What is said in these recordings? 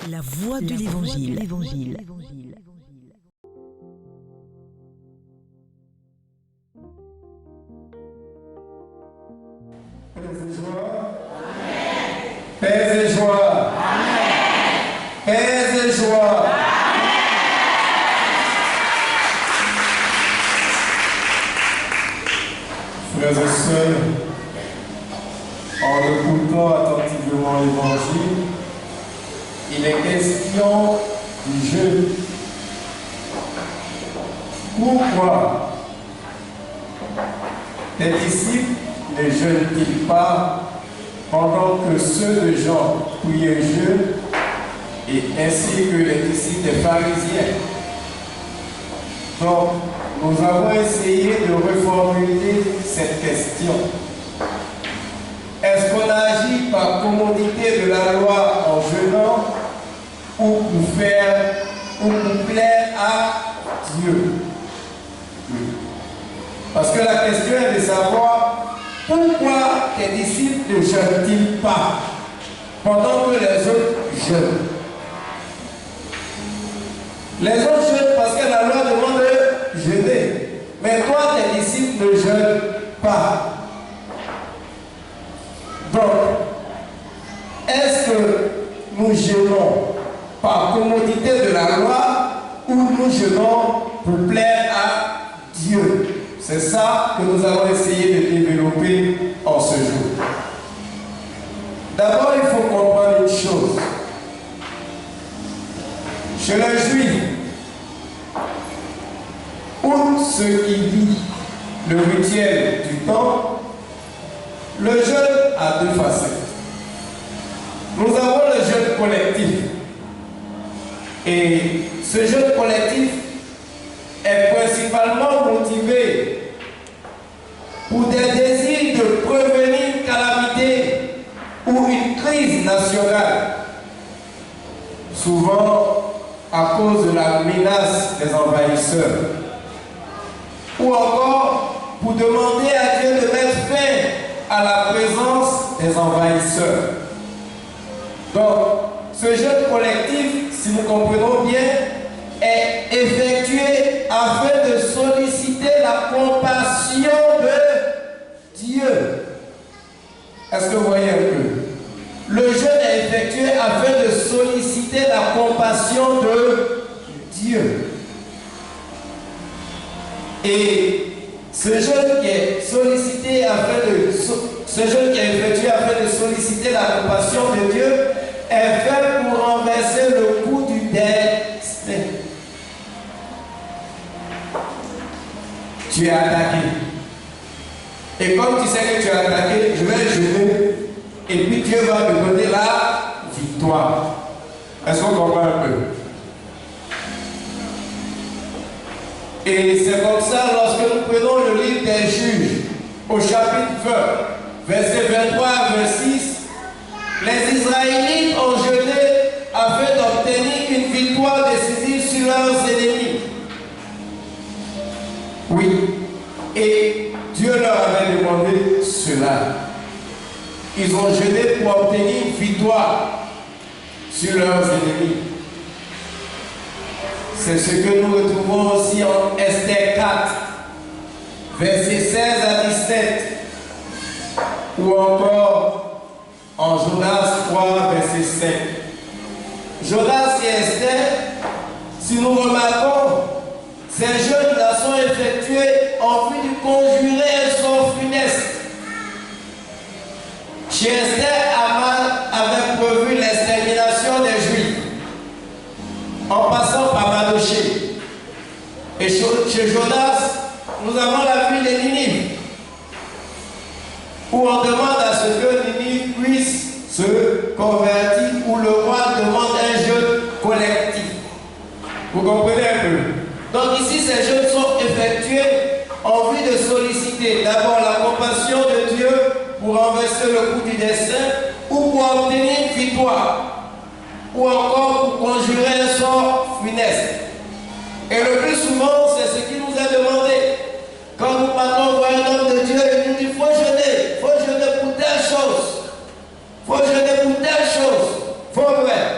La voix de l'Évangile. Paix et joie. Paix et joie. Frères et sœurs, en écoutant attentivement l'Évangile, il est question du jeûne. Pourquoi les disciples ne jeûnent-ils pas pendant que ceux de Jean priaient jeûnent, et ainsi que les disciples des pharisiens? Donc, nous avons essayé de reformuler cette question. Est-ce qu'on agit par commodité de la loi en jeûnant ou pour plaire à Dieu? Parce que la question est de savoir pourquoi les disciples ne jeûnent-ils pas pendant que les autres jeûnent? Les autres jeûnent parce que la loi demande de jeûner. Mais toi, tes disciples ne jeûnent pas. Donc, est-ce que nous jeûnons par commodité de la loi ou nous jeûnons pour plaire à Dieu? C'est ça que nous allons essayer de développer en ce jour. D'abord, il faut comprendre une chose. Chez les Juifs, outre ce qui dit le rituel du temple, le jeûne a deux facettes. Nous avons le jeûne collectif. Et ce jeûne collectif est principalement motivé pour des désirs de prévenir une calamité ou une crise nationale, souvent à cause de la menace des envahisseurs, ou encore pour demander à Dieu de mettre fin à la présence des envahisseurs. Donc, ce jeûne collectif, si nous comprenons bien, est effectué afin de solliciter la compassion de Dieu. Est-ce que vous voyez un peu? Le jeûne est effectué afin de solliciter la compassion de Dieu. Et ce jeûne qui est sollicité ce jeûne qui est effectué afin de solliciter la compassion de Dieu est fait pour renverser le coup du destin. Tu es attaqué. Et comme tu sais que tu es attaqué, je vais jeûner. Et puis Dieu va me donner la victoire. Est-ce qu'on comprend un peu? Et c'est comme ça, lorsque nous prenons le livre des Juges, au chapitre 20, verset 23 à 26, les Israélites ont jeûné afin d'obtenir une victoire décisive sur leurs ennemis. Oui, et Dieu leur avait demandé cela. Ils ont jeûné pour obtenir une victoire sur leurs ennemis. C'est ce que nous retrouvons aussi en Esther 4, versets 16 à 17, ou encore en Jonas 3, verset 5. Jonas et Esther, si nous remarquons, ces jeûnes-là sont effectués en vue de conjurer un sort funeste. Chez Esther, Aman avait prévu l'extermination des Juifs en passant par Mardochée. Et chez Jonas, nous avons la ville de Ninive, où on demande à ce que Ninive puisse se convertir, où le roi demande un jeûne collectif. Vous comprenez un peu? Donc ici, ces jeûnes sont effectués en vue de solliciter d'abord la compassion de Dieu pour renverser le coup du destin, ou pour obtenir une victoire, ou encore pour conjurer un sort funeste. Et le plus souvent, c'est ce qui nous est demandé. Quand nous partons voir un homme de Dieu, il nous dit: il faut jeûner pour telle chose, il faut jeûner pour telle chose, il faut faire.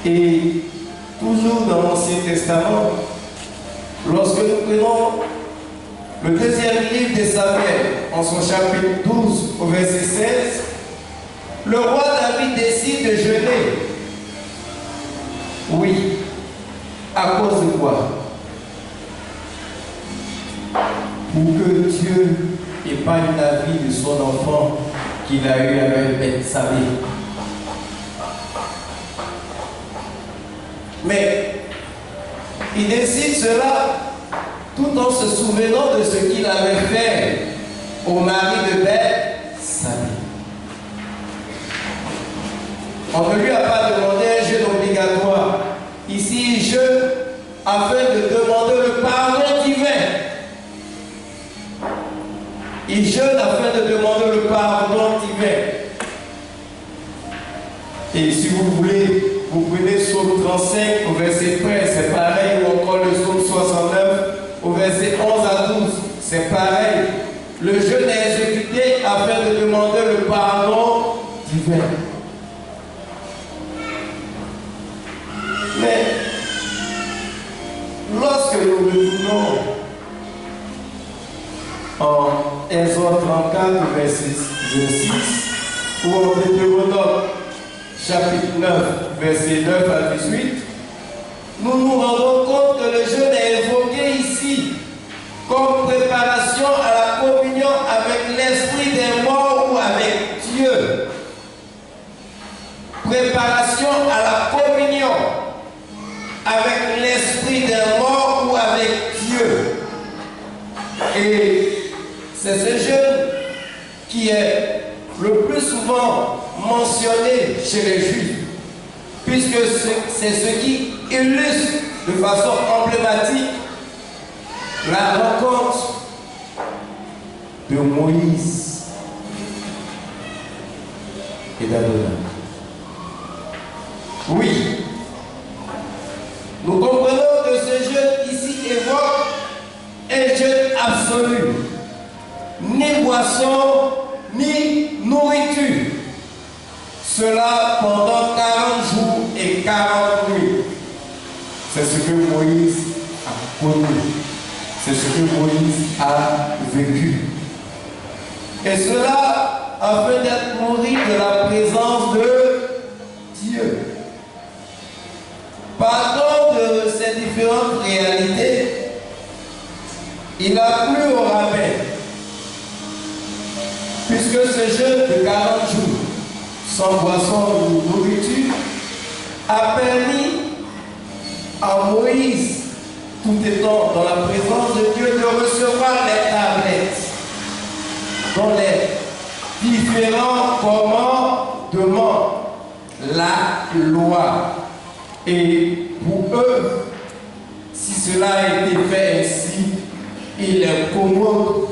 Et toujours dans l'Ancien Testament, lorsque nous prenons le deuxième livre de Samuel, en son chapitre 12, au verset 16, le roi David décide de jeûner. Oui. À cause de quoi? Pour que Dieu épargne la vie de son enfant qu'il a eu avec Bethsabée. Mais il décide cela tout en se souvenant de ce qu'il avait fait au mari de Bethsabée. On ne lui a pas demandé un jeûne obligatoire. Ici, il jeûne afin de demander le pardon divin. Il jeûne afin de demander le pardon divin. Et si vous voulez, vous prenez Psaume 35 au verset 13, c'est pareil, ou encore le Psaume 69 au verset 11 à 12, c'est pareil. Le jeûne est exécuté afin de demander le pardon divin. Mais lorsque nous retournons en Exode 34, verset 6, ou en Deutéronome chapitre 9, verset 9 à 18, nous nous rendons compte que le jeûne est évoqué ici comme préparation à la communion avec l'esprit des morts ou avec Dieu. Préparation à la communion avec l'esprit des morts ou avec Dieu. Et c'est ce jeûne qui est le plus souvent mentionné chez les Juifs, puisque c'est ce qui illustre de façon emblématique la rencontre de Moïse et d'Adonai. Oui, nous comprenons que ce jeûne ici évoque un jeûne absolu, ni boisson, ni nourriture. Cela pendant 40 jours et 40 nuits. C'est ce que Moïse a connu. C'est ce que Moïse a vécu. Et cela afin d'être nourri de la présence de Dieu. Partant de ces différentes réalités, il a plu au rabbin, puisque ce jeûne de 40 jours, sans boisson ou nourriture, a permis à Moïse, tout étant dans la présence de Dieu, de recevoir les tablettes dont les différents commandements, la loi. Et pour eux, si cela a été fait ainsi, il est commode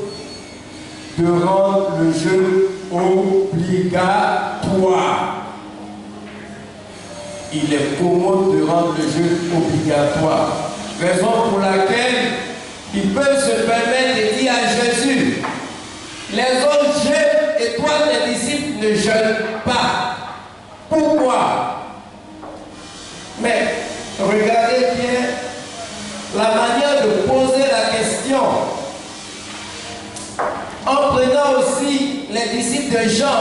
de rendre le jeûne obligatoire. Il est commode de rendre le jeûne obligatoire. Raison pour laquelle ils peuvent se permettre de dire à Jésus, les autres jeûnent et toi tes disciples ne jeûnent pas. Pourquoi? Mais regardez bien la manière de poser la question en prenant aussi les disciples de Jean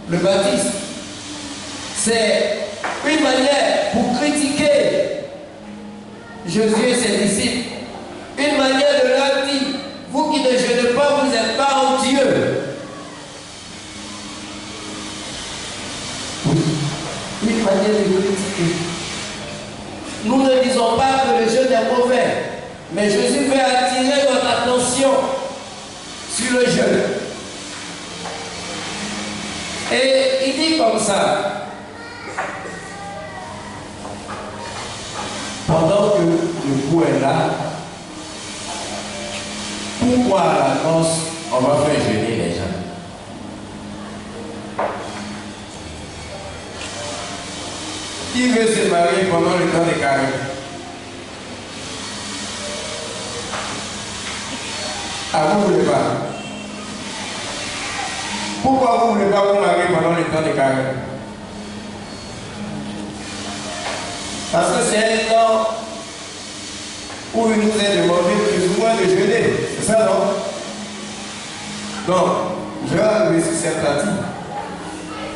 le Baptiste. C'est une manière pour critiquer Jésus et ses disciples. Une manière de leur dire, vous qui ne jeûnez pas, vous n'êtes pas en Dieu. Une manière de critiquer. Nous ne disons pas que le jeûne est mauvais, mais Jésus veut attirer votre attention sur le jeûne. Et il dit comme ça, pendant que le coup est là, pourquoi à la noce on va faire jeûner les gens? Qui veut se marier pendant le temps des carême? Ah, vous ne voulez pas? Pourquoi vous ne voulez pas vous marier pendant le temps des carême? Parce que c'est un temps où il nous est demandé plus ou moins de jeûner. C'est ça, non? Donc, je vais arriver sur cette pratique.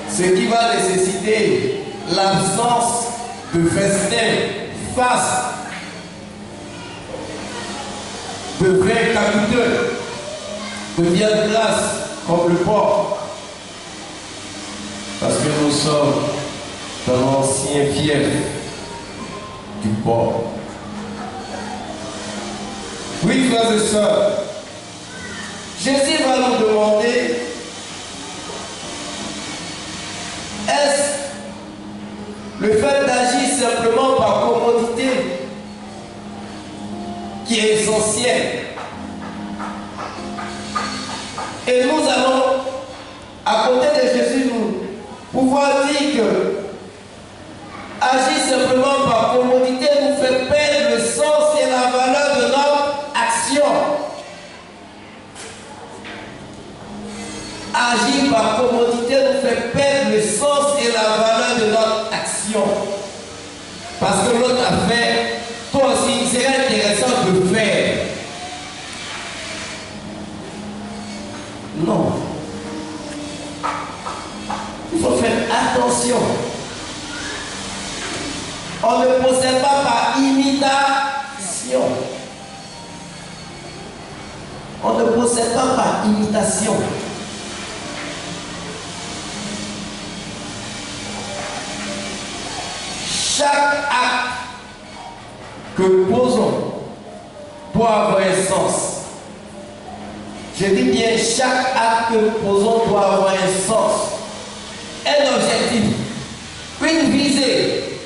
Ce qui va nécessiter l'absence de festin face de vrais capiteux, de viande grasse comme le porc. Parce que nous sommes dans l'ancien fief du porc. Oui, frères et sœurs, Jésus va nous demander, est-ce le fait d'agir simplement par commodité qui est essentiel? Et nous allons, à côté de Jésus, nous pouvoir dire que agir simplement par commodité nous fait perdre le sens et la valeur de notre action. Agir par commodité nous fait perdre le sens et la valeur de notre action. Parce que l'autre a fait, toi aussi, il serait intéressant de faire. Non. Il faut faire attention. On ne procède pas par imitation. On ne procède pas par imitation. Chaque acte que nous posons doit avoir un sens. Je dis bien, chaque acte que nous posons doit avoir un sens, un objectif, une visée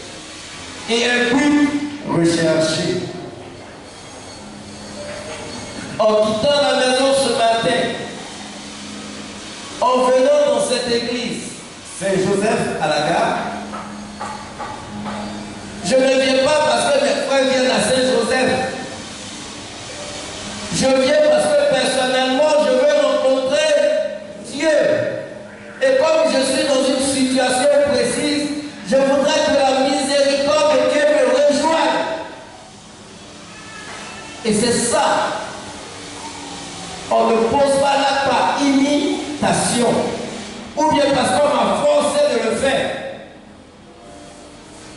et un but recherché. En quittant la maison ce matin, en venant dans cette église Saint-Joseph à la gare, je ne viens pas parce que mes frères viennent à Saint-Joseph. Je viens parce que personnellement, je veux rencontrer Dieu. Et comme je suis dans une situation précise, je voudrais que la miséricorde de Dieu me rejoigne. Et c'est ça. On ne pose pas l'acte par imitation. Ou bien parce qu'on m'a forcé de le faire.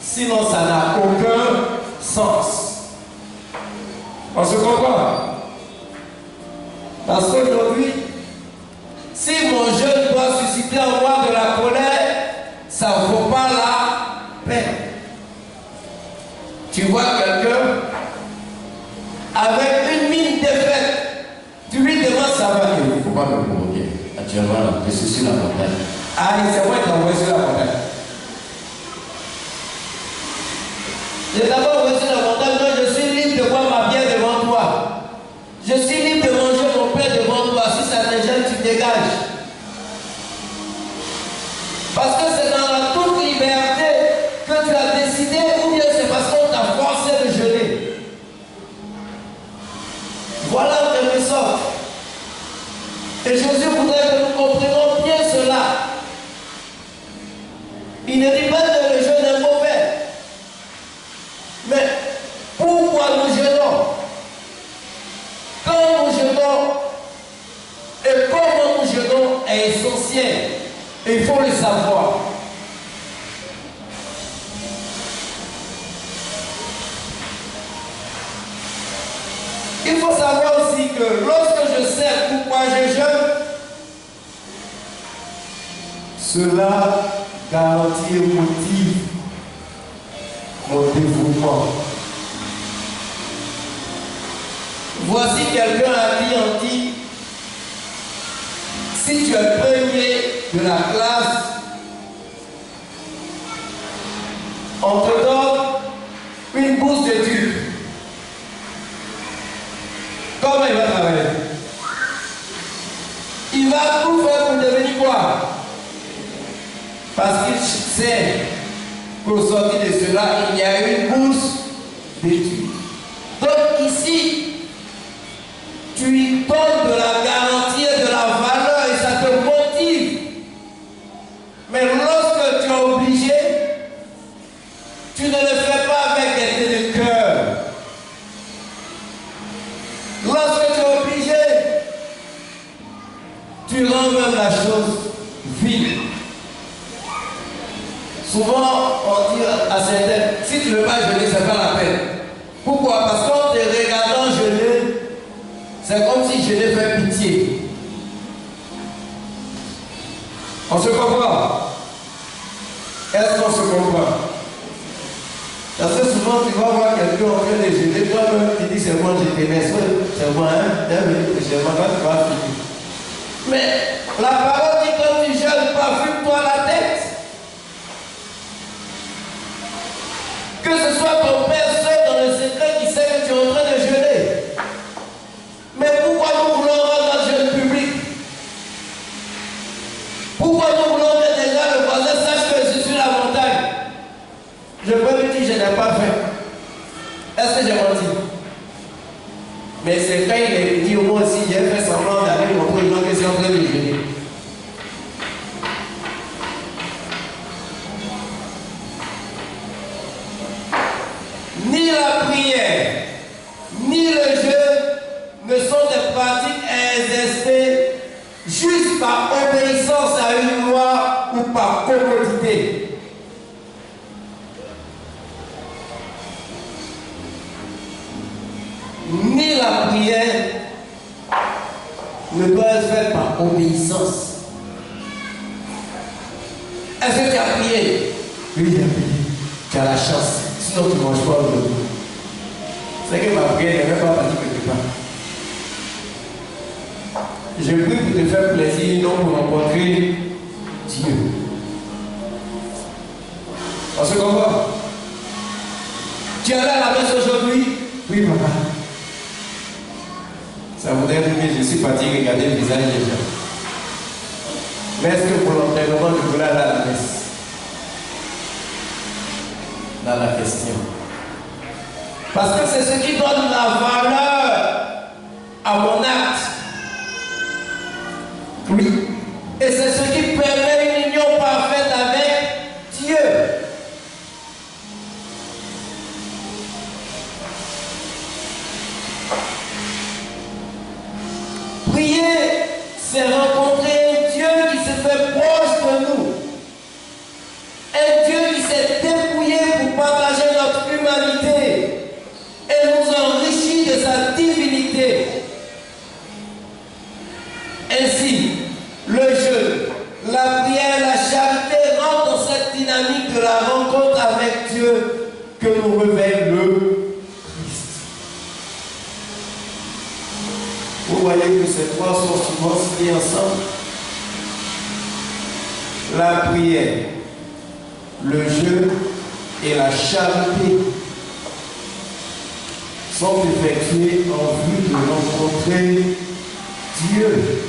Sinon, ça n'a aucun sens. On se comprend? Parce qu'aujourd'hui, si mon jeûne doit susciter en moi de la colère, ça ne vaut pas la peine. Tu vois quelqu'un avec une mine défaite, tu lui demandes ça va. Il ne faut pas me provoquer. Actuellement, je suis sur la montagne. Ah, c'est moi qui t'envoie sur la montagne. J'ai d'abord envoyé sur la montagne, donc je suis libre de boire ma bière devant toi. Je suis libre de manger mon pain devant toi. Si ça te gêne, tu dégages. Parce que c'est dans la toute liberté que tu as décidé, ou bien c'est parce qu'on t'a forcé de jeûner. Voilà en quelque sorte. Et Jésus voudrait que nous comprenions bien cela. Il ne dit pas que le jeûne est mauvais. Mais pourquoi nous jeûnons? Quand nous jeûnons et comment nous jeûnons est essentiel. Et il faut le savoir. Il faut savoir aussi que lorsque je sais pourquoi je jeûne, cela garantit et motive mon dévouement. Voici quelqu'un à qui on dit, si tu es premier de la classe, on te donne une bourse d'études. Comment il va travailler? Il va tout faire pour devenir quoi? Parce qu'il sait qu'au sortir de cela, il y a une bourse d'études. Donc ici, tu lui donnes de la garantie et de la valeur et ça te motive. Mais lorsque tu es obligé, tu tu ne veux pas jeûner, c'est pas la peine. Pourquoi? Parce qu'en te regardant jeûner, c'est comme si jeûner fait pitié. On se comprend? Est-ce qu'on se comprend? Parce que souvent tu vas voir quelqu'un en train de jeûner, toi-même tu dis c'est moi, je t'aimais, c'est moi, hein? C'est moi, tu vas finir. Mais la parole dit quand tu jeûnes pas, fume-toi la tête. Que ce soit ton père seul dans le secret qui sait que tu es en train de jeûner. Mais pourquoi nous voulons rendre notre jeûne public? Pourquoi nous voulons que déjà le voisin sache que je suis sur la montagne? Je peux lui dire je n'ai pas fait. Est-ce que j'ai menti? Mais c'est quand il est dit au moins aussi, j'ai fait semblant d'aller montrer aux gens que c'est en train de jeûner. Ni la prière, ni le jeûne ne sont des pratiques à exercer juste par obéissance à une loi ou par commodité. Ni la prière ne doit être faite par obéissance. Est-ce que tu as prié? Oui, j'ai prié. Tu as la chance. Sinon, tu ne manges pas aujourd'hui. C'est que ma prière n'est même pas partie quelque part. Je prie pour te faire plaisir, non pour rencontrer Dieu. On se comprend? Tu es allé à la messe aujourd'hui? Oui, papa. Ça voudrait dire que je suis parti regarder le visage des gens. Mais est-ce que pour l'entraînement, je voulais aller à la messe? Dans la question. Parce que c'est ce qui donne la valeur à mon acte. Oui. Et c'est ce qui permet une union parfaite avec Dieu. Prier, c'est rencontrer un Dieu qui se fait proche de nous. Un Dieu qui s'est dépouillé pour partager notre humanité et nous enrichir de sa divinité. Ainsi, le jeûne, la prière, la charité rentrent dans cette dynamique de la rencontre avec Dieu que nous révèle le Christ. Vous voyez que ces trois sont souvent liés ensemble. La prière, le jeûne et la charité sont effectués en vue de rencontrer Dieu.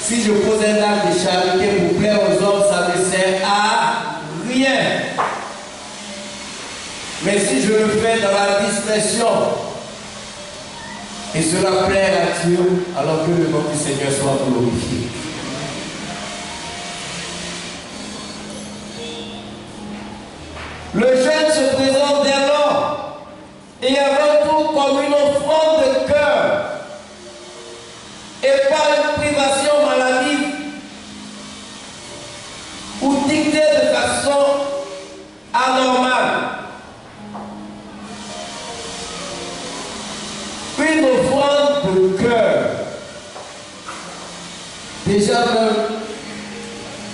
Si je pose un acte de charité pour plaire aux hommes, ça ne sert à rien. Mais si je le fais dans la discrétion, et cela plaît à Dieu, alors que le nom du Seigneur soit glorifié. Le jeûne se présente dès lors et avant tout comme une offrande de cœur et pas une privation maladive ou dictée de façon anormale. Une offrande de cœur. Déjà même,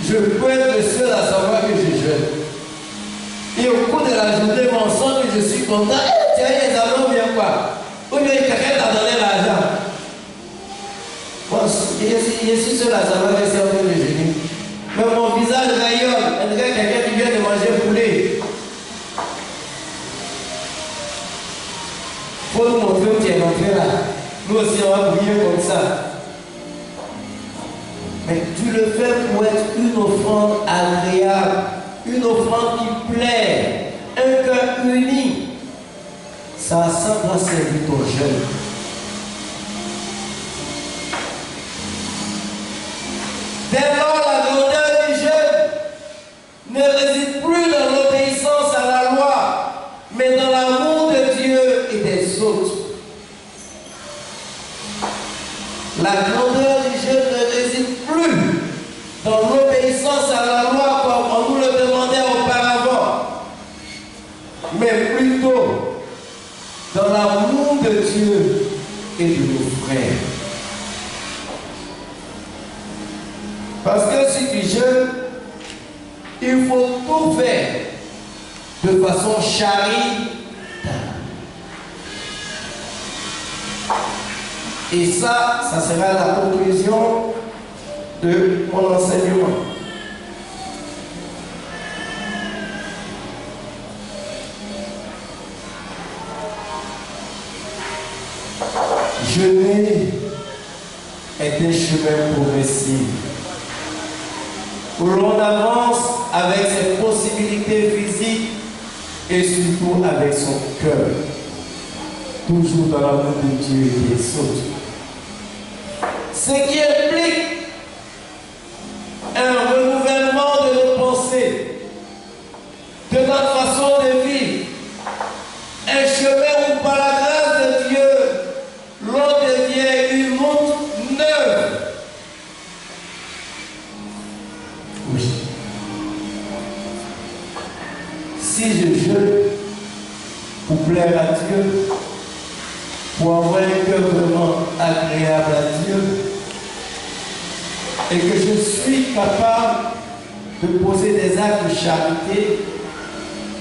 je peux être le seul à savoir que je jeûne. Et au cours de la journée, mon sang, que je suis content, tiens, les amis, bien quoi? Ou bien quelqu'un t'a donné l'argent. Moi, je suis seul à savoir que c'est en train de jeûner. Mais mon visage rayonne. On dirait quelqu'un qui vient de manger poulet. Il faut nous montrer où tu es rentré là. Nous aussi, on va briller comme ça. Mais tu le fais pour être une offrande agréable. Une offrande qui plaît, un cœur uni. Ça va servir ton jeûne. Dès lors, la grandeur du jeûne ne réside plus dans l'obéissance à la loi, mais dans l'amour de Dieu et des autres. La grandeur du jeûne ne réside plus dans l'obéissance à la loi comme on nous le demandait auparavant, mais plutôt dans l'amour de Dieu et de nos frères. Parce que si tu jeûnes, il faut tout faire de façon charitable. Et ça sera la conclusion de mon enseignement. Jeûner est un chemin progressif où l'on avance avec ses possibilités physiques et surtout avec son cœur, toujours dans l'amour de Dieu et des autres. Ce qui implique un renouvellement de nos pensées, de notre façon de vivre, un chemin où par la grâce de Dieu, l'on devient une route neuve. Oui. Si je jeûne pour plaire à Dieu, pour avoir un cœur vraiment agréable à Dieu, et que je suis capable de poser des actes de charité,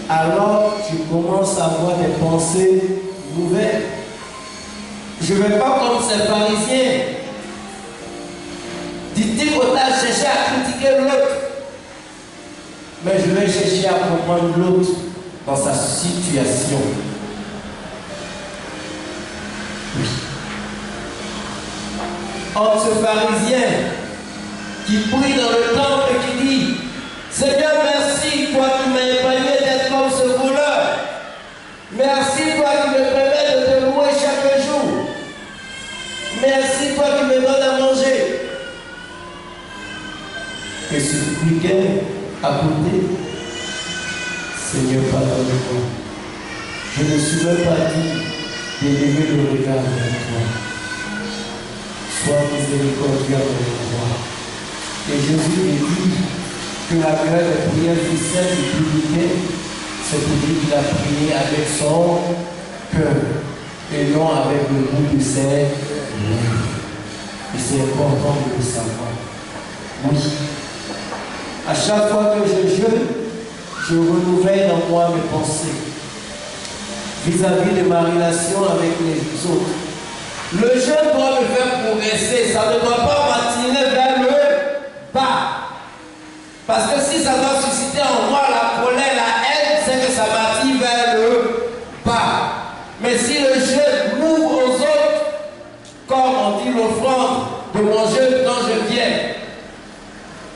alors tu commences à avoir des pensées nouvelles. Je ne vais pas comme ces pharisiens, dit-il, autant chercher à critiquer l'autre, mais je vais chercher à comprendre l'autre dans sa situation. Oui. Entre ce pharisien qui prie dans le temple et qui dit: Seigneur, merci, toi qui m'as épargné d'être comme ce voleur. Merci, toi qui me permets de te louer chaque jour. Merci, toi qui me donnes à manger. Et suppliquait à côté: Seigneur, pardonne-moi. Je ne suis même pas dit d'élever le regard vers toi. Sois miséricordieux avec moi. Et Jésus lui dit que la grève des prières officielles du publicain, c'est pour dire qu'il a prié avec son cœur et non avec le bout de ses lèvres. Et c'est important de le savoir. Oui. À chaque fois que je jeûne, je renouvelle en moi mes pensées vis-à-vis de ma relation avec les autres. Le jeûne doit me faire progresser, ça ne doit pas m'attirer vers le bas. Parce que si ça doit susciter en moi la colère, la haine, c'est que ça m'attire vers le bas. Mais si le jeûne m'ouvre aux autres, comme on dit l'offrande de mon jeûne quand je viens,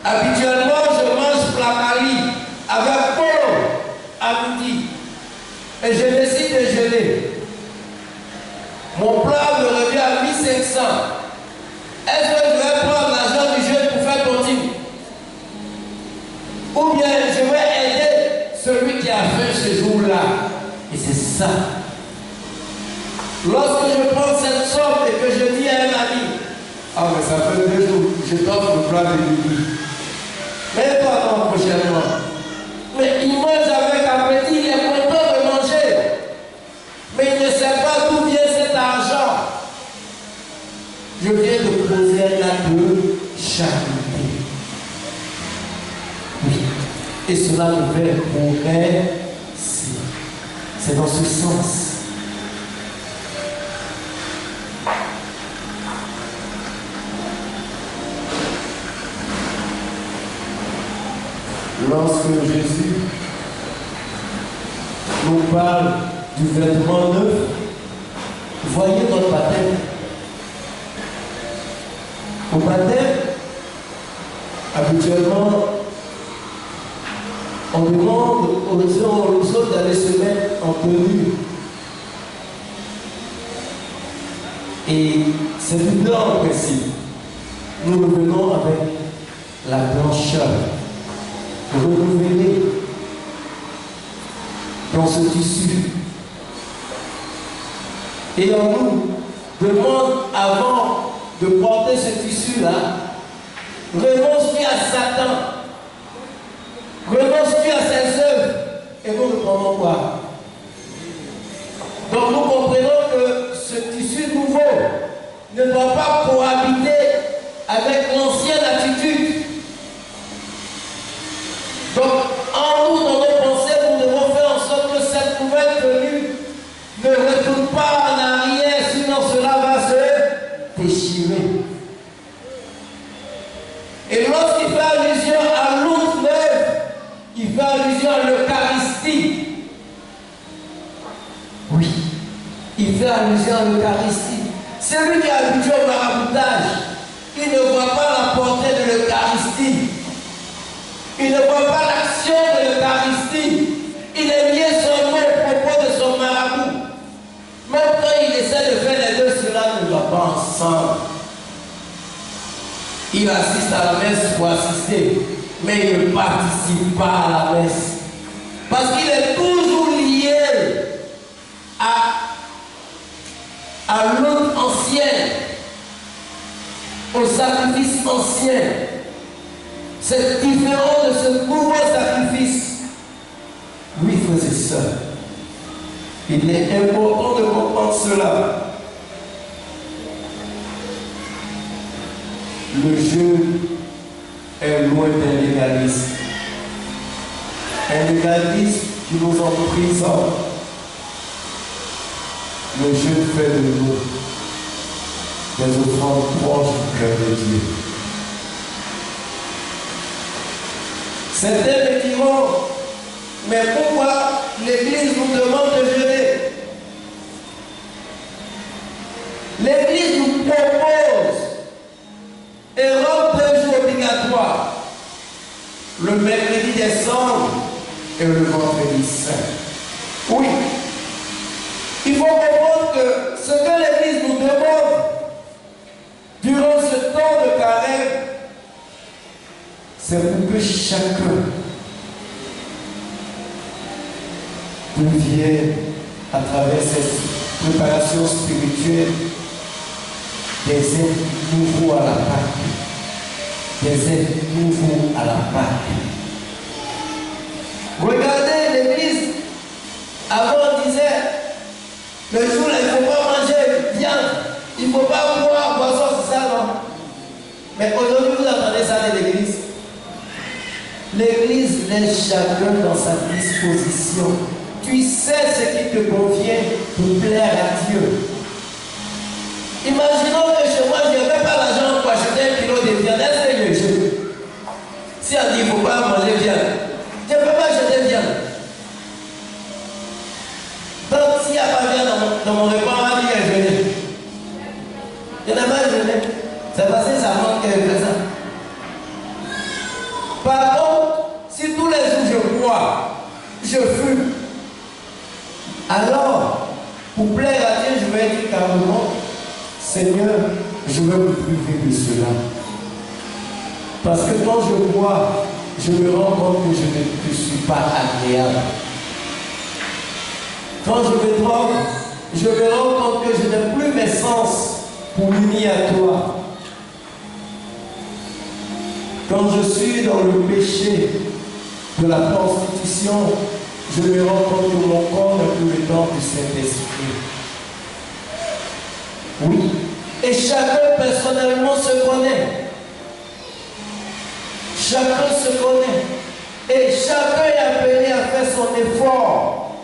habituellement je mange placali avec Polo à midi. Et je décide de jeûner. Mon plat me revient à 1500. Est-ce que je vais prendre l'argent du jeûne pour faire continue? Ou bien je vais aider celui qui a faim ce jour-là? Et c'est ça. Lorsque je prends cette somme et que je dis à un ami: ah mais ça fait 2 jours, je t'offre le plat de midi. Mais toi non prochainement. Mais il mange avec appétit, il est content de manger. Mais il ne sait pas d'où vient cet argent. Je viens de poser un acte de charité. Oui. Et cela me fait progresser. C'est dans ce sens. Lorsque Jésus nous parle du vêtement neuf, voyez notre baptême. Au baptême, habituellement, on demande aux autres d'aller se mettre en tenue. Et c'est du blanc en principe. Nous revenons avec la blancheur. Renouveler dans ce tissu. Et on nous demande avant de porter ce tissu-là, renonce-tu à Satan, renonce-tu à ses œuvres, et nous répondons quoi? ne doit pas cohabiter avec l'ancienne attitude. Donc, en nous, dans nos pensées, nous devons faire en sorte que cette nouvelle venue ne retourne pas en arrière, sinon cela va se déchirer. Et lorsqu'il fait allusion à l'autre neuve, il fait allusion à l'Eucharistie. Oui, il fait allusion à l'Eucharistie. Celui qui est habitué au maraboutage, il ne voit pas la portée de l'Eucharistie. Il ne voit pas l'action de l'Eucharistie. Il est lié seulement au propos de son marabout. Même quand il essaie de faire les deux, cela ne va pas ensemble. Il assiste à la messe pour assister, mais il ne participe pas à la messe. Parce qu'il est toujours lié à l'autre ancienne, au sacrifice ancien. C'est différent de ce nouveau sacrifice. Oui, frères et sœurs, il est important de comprendre cela. Le jeûne est loin d'un légalisme. Un légalisme qui nous emprisonne. Le jeûne fait de nous des offrandes proches du cœur de Dieu. Certains me diront, mais pourquoi l'Église nous demande de jeûner? L'Église nous propose et rend 2 jours obligatoires, le mercredi des cendres et le vendredi saint. Oui, il faut comprendre que ce que l'Église nous demande durant ce temps de carême, c'est pour que chacun devienne, à travers cette préparation spirituelle, des êtres nouveaux à la Pâque. Des êtres nouveaux à la Pâque. Regardez l'Église, avant on disait, le jour là, il ne faut pas manger viande, il ne faut pas boire boisson, c'est ça, non? Mais aujourd'hui, vous entendez ça de l'Église. L'Église laisse chacun dans sa disposition. Tu sais ce qui te convient pour plaire à Dieu. Imaginons que chez moi, je n'avais pas l'argent pour acheter 1 kilo de viande. Est-ce que je jeûne? Si on dit qu'il ne faut pas manger viande, je ne peux pas acheter viande. Donc, s'il n'y a pas de viande dans mon repas, on va dire que je jeûne. Je n'ai pas jeûné. C'est parce que ça manque quelque chose. Par contre, si tous les jours je bois, je fume, alors, pour plaire à Dieu, je vais dire carrément, Seigneur, je veux me priver de cela. Parce que quand je bois, je me rends compte que je ne suis pas agréable. Quand je me drogue, je me rends compte que je n'ai plus mes sens pour m'unir à toi. Quand je suis dans le péché de la prostitution, je me rends compte que mon corps n'a plus le temps du Saint-Esprit. Oui. Et chacun personnellement se connaît. Chacun se connaît. Et chacun est appelé à faire son effort.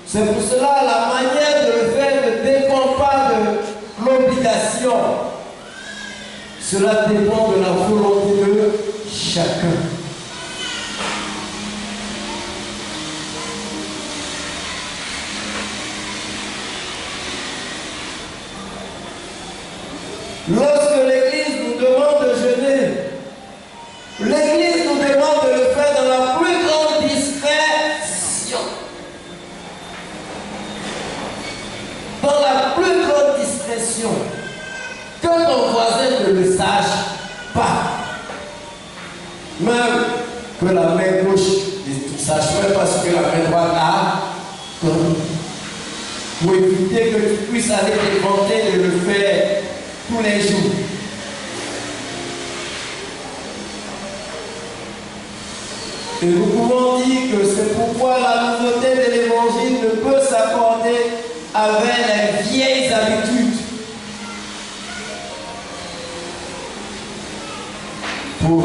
C'est pour cela la manière de le faire ne dépend pas de l'obligation. Cela dépend de la volonté de chacun. Lorsque l'Église nous demande de jeûner, l'Église nous demande de le faire dans la plus grande discrétion. Dans la plus grande discrétion. Que ton voisin ne le sache pas. Même que la main gauche ne sache même pas ce que la main droite a. Pour éviter que tu puisses aller te vanter de le faire tous les jours. Et nous pouvons dire que c'est pourquoi la nouveauté de l'Évangile ne peut s'accorder avec les vieilles habitudes.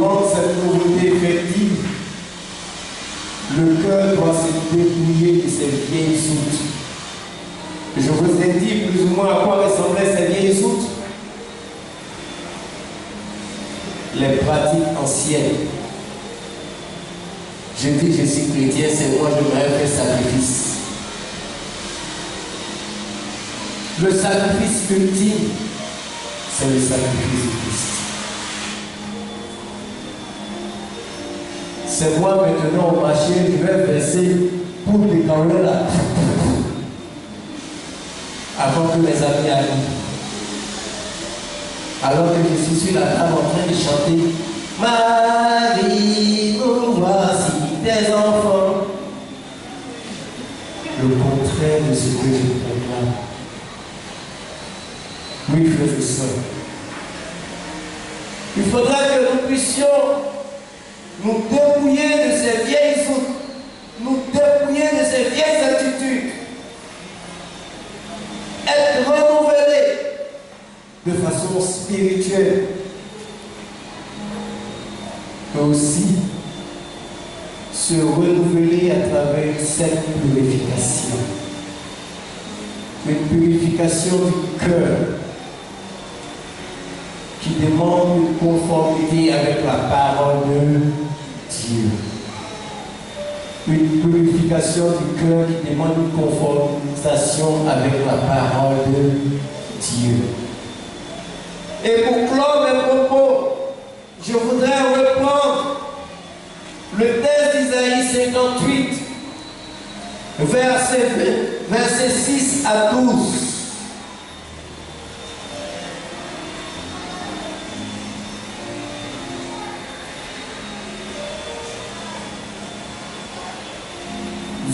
rendre cette nouveauté effective, le cœur doit se dépouiller de ses vieilles soutes. Je vous ai dit plus ou moins à quoi ressemblaient ces vieilles soutes. Les pratiques anciennes. Je dis je suis chrétien, c'est moi, je devrais faire sacrifice. Le sacrifice ultime, c'est le sacrifice du Christ. C'est moi maintenant au marché, je vais verser pour décorer là. Avant que mes amis arrivent. Alors que je suis sur la table en train de chanter Marie, nous voici tes enfants. Le contraire de ce que je proclame. Oui, frères et sœurs. Il faudra que nous puissions nous dépouiller de ces vieilles soutes, nous dépouiller de ces vieilles attitudes, être renouvelés de façon spirituelle, mais aussi se renouveler à travers cette purification. Une purification du cœur qui demande une conformité avec la parole de Dieu. Une purification du cœur qui demande une conformisation avec la parole de Dieu. Et pour clore mes propos, je voudrais reprendre le texte d'Isaïe 58, versets 6 à 12.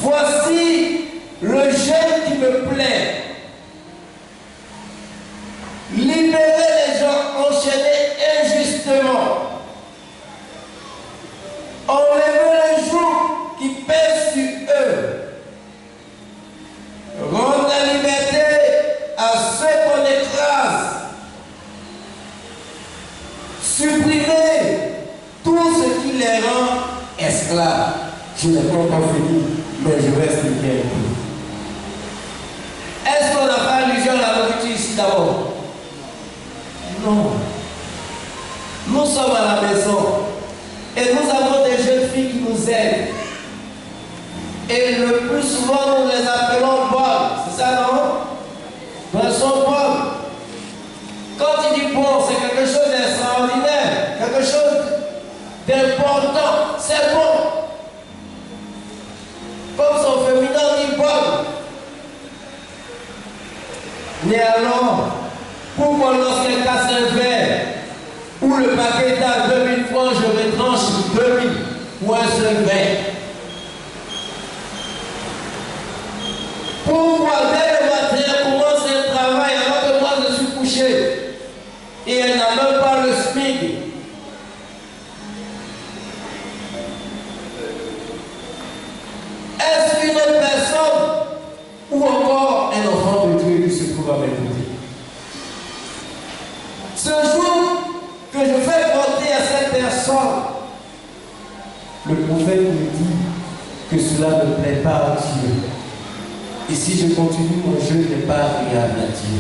Voici le jeûne qui me plaît. Libérez les gens enchaînés injustement. Enlevez les jougs qui pèsent sur eux. Rendez la liberté à ceux qu'on écrase. Supprimez tout ce qui les rend esclaves. Je n'ai pas encore fini, mais je vais expliquer un peu. Est-ce qu'on a fait allusion à la nourriture ici d'abord? Non. Nous sommes à la maison et nous avons des jeunes filles qui nous aident. Et le plus souvent, nous les appelons bonnes. C'est ça, non? Elles sont bonnes. Quand il dit bon, c'est quelque chose d'extraordinaire, quelque chose d'important. C'est bon. Comme son féminin dit bonne. Mais alors, pourquoi lorsqu'elle casse un verre, ou le paquet est à 2000 francs, je retranche 2000 pour un seul verre? Pourquoi dès le matin, elle commence un travail alors que moi je suis couché et elle n'a même pas le SMIC? Est-ce qu'une autre personne ou encore un enfant de Dieu qui se trouve à m'écouter? Ce jour que je fais porter à cette personne, le prophète me dit que cela ne plaît pas à Dieu. Et si je continue, mon jeu n'est pas agréable à Dieu.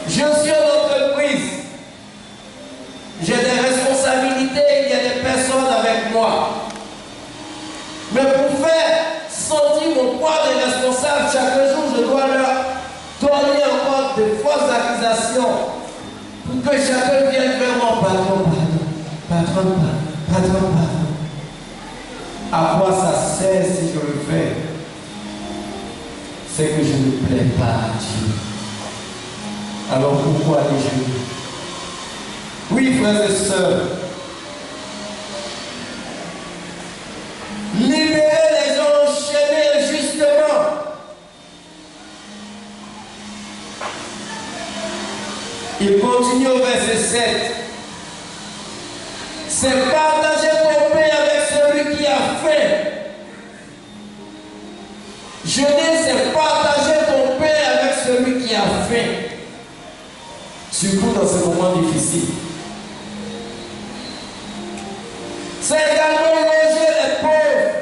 Je suis en entreprise. J'ai des responsabilités, il y a des personnes avec moi. Mais pour faire sentir mon poids de responsable, chaque jour, je dois leur donner encore de fausses accusations pour que chacun vienne vers moi. Patron, pardon. Patron. À quoi ça sert si je le fais? C'est que je ne plais pas à Dieu. Alors pourquoi les genoux? Oui, frères et sœurs, libérez les gens enchaînés injustement. Il continue au verset 7. C'est partager ton pain avec celui qui a faim. Jeûner, c'est partager ton pain avec celui qui a faim. Surtout dans ce moment difficile. C'est également loger les pauvres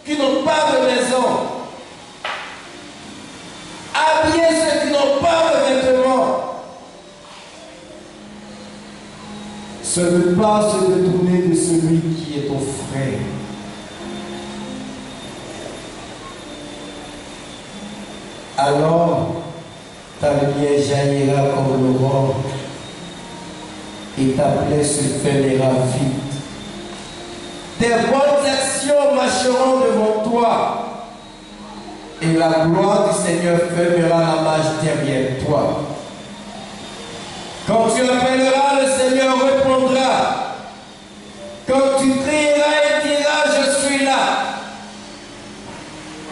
qui n'ont pas de maison. Habiller ceux qui n'ont pas de vêtements. Ce n'est pas se détourner de celui qui est ton frère. Alors, ta lumière jaillira comme l'aurore et ta plaie se fermera vite. Tes bonnes actions marcheront devant toi et la gloire du Seigneur fermera la marche derrière toi. Quand tu appelleras, le Seigneur répondra. Quand tu crieras, il dira, je suis là.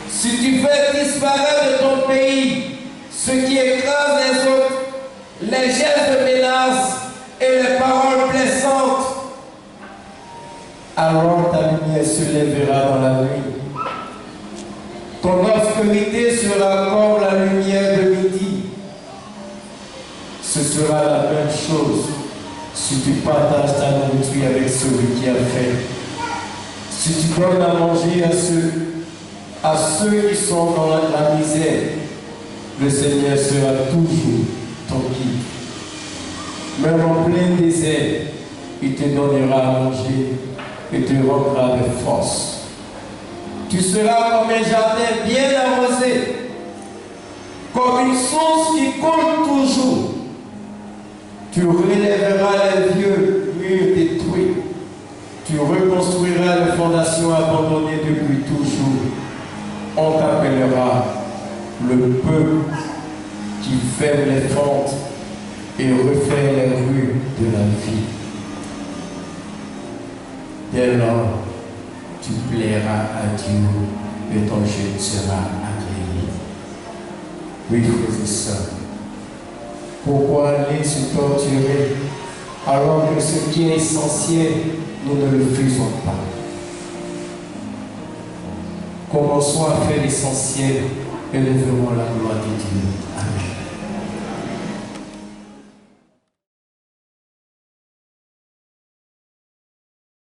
Si tu fais disparaître de ton pays ce qui écrase les autres, les gestes de menace et les paroles blessantes, alors ta lumière se lèvera dans la nuit. Ton obscurité sera comme la lumière de midi. Ce sera la même chose si tu partages ta nourriture avec celui qui a faim. Si tu donnes à manger à ceux qui sont dans la misère, le Seigneur sera toujours ton guide. Même en plein désert, il te donnera à manger et te rendra de force. Tu seras comme un jardin bien arrosé, comme une source qui coule toujours. Tu relèveras les vieux murs détruits. Tu reconstruiras les fondations abandonnées depuis toujours. On t'appellera le peuple qui ferme les fentes et refait les rues de la vie. Dès lors, tu plairas à Dieu et ton jeûne sera agréé. Oui, frères et sœurs, pourquoi aller se torturer alors que ce qui est essentiel, nous ne le faisons pas? Commençons à faire l'essentiel et nous verrons la gloire de Dieu. Amen.